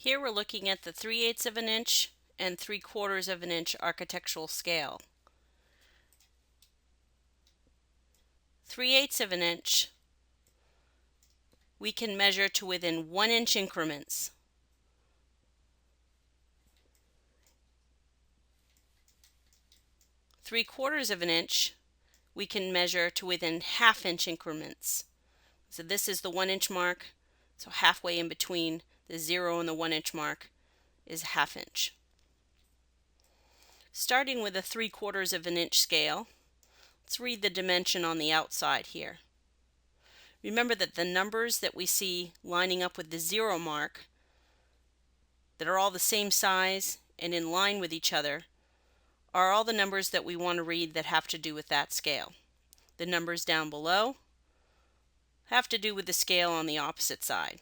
Here we're looking at the 3/8 of an inch and 3/4 of an inch architectural scale. 3/8 of an inch we can measure to within 1 inch increments. Three-quarters of an inch we can measure to within 1/2 inch increments. So this is the 1 inch mark, so halfway in between the 0 and the 1 inch mark is 1/2 inch. Starting with a 3/4 of an inch scale, let's read the dimension on the outside here. Remember that the numbers that we see lining up with the 0 mark that are all the same size and in line with each other are all the numbers that we want to read that have to do with that scale. The numbers down below have to do with the scale on the opposite side.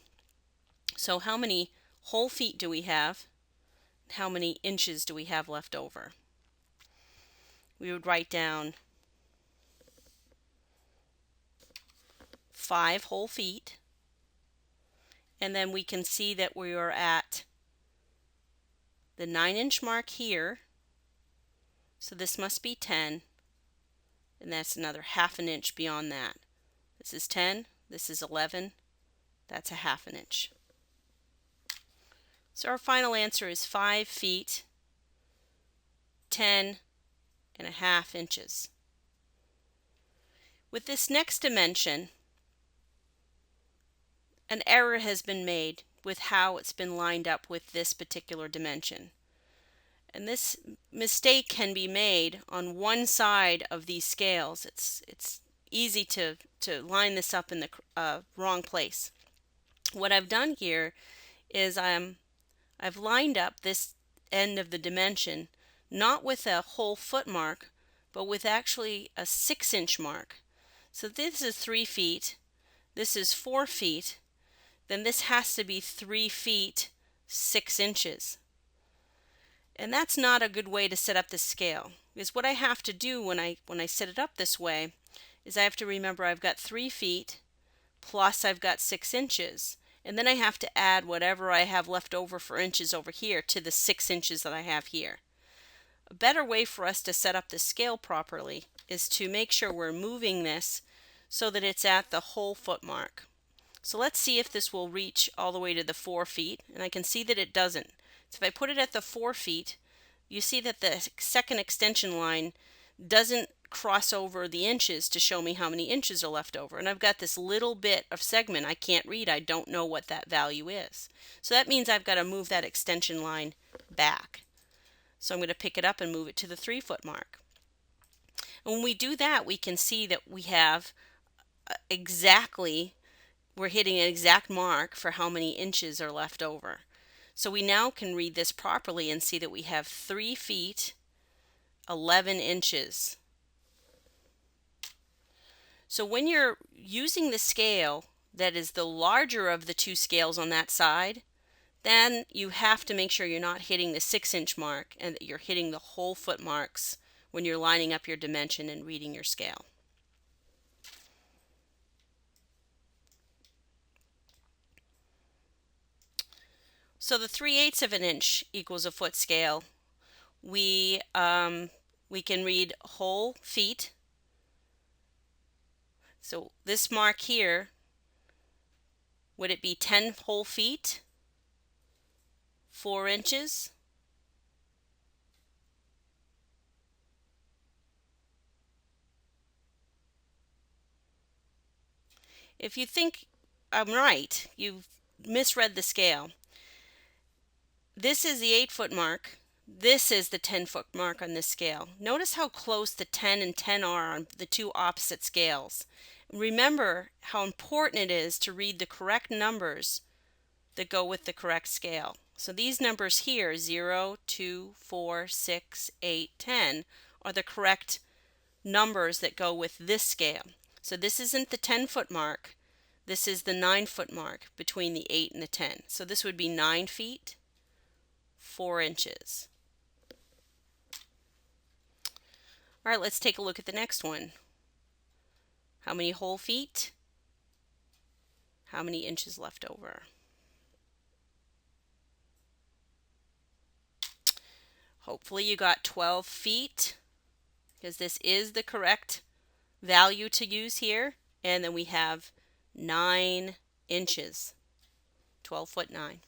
So how many whole feet do we have? How many inches do we have left over? We would write down 5 whole feet, and then we can see that we are at the 9 inch mark here, so this must be 10, and that's another 1/2 an inch beyond that. This is 10, this is 11, that's a 1/2 an inch. So our final answer is 5 feet, 10.5 inches. With this next dimension, an error has been made with how it's been lined up with this particular dimension. And this mistake can be made on one side of these scales. It's easy to line this up in the wrong place. What I've done here is I've lined up this end of the dimension not with a whole foot mark, but with actually a 6 inch mark. So this is 3 feet, this is 4 feet, then this has to be 3 feet 6 inches. And that's not a good way to set up this scale, because what I have to do when I set it up this way is I have to remember I've got 3 feet plus I've got 6 inches, and then I have to add whatever I have left over for inches over here to the 6 inches that I have here. A better way for us to set up the scale properly is to make sure we're moving this so that it's at the whole foot mark. So let's see if this will reach all the way to the 4 feet, and I can see that it doesn't. So if I put it at the 4 feet, you see that the second extension line doesn't cross over the inches to show me how many inches are left over. And I've got this little bit of segment I can't read. I don't know what that value is. So that means I've got to move that extension line back. So I'm going to pick it up and move it to the 3 foot mark. And when we do that, we can see that we have we're hitting an exact mark for how many inches are left over. So we now can read this properly and see that we have 3 feet 11 inches. So when you're using the scale that is the larger of the two scales on that side, then you have to make sure you're not hitting the 6 inch mark and that you're hitting the whole foot marks when you're lining up your dimension and reading your scale. So the 3/8 of an inch equals a foot scale. We can read whole feet. So this mark here, would it be 10 whole feet, 4 inches? If you think I'm right, you've misread the scale. This is the 8 foot mark. This is the 10 foot mark on this scale. Notice how close the 10 and 10 are on the two opposite scales. Remember how important it is to read the correct numbers that go with the correct scale. So these numbers here, 0, 2, 4, 6, 8, 10, are the correct numbers that go with this scale. So this isn't the 10 foot mark. This is the 9 foot mark between the 8 and the 10. So this would be 9 feet, 4 inches. All right, let's take a look at the next one. How many whole feet? How many inches left over? Hopefully you got 12 feet, because this is the correct value to use here. And then we have 9 inches, 12 foot 9.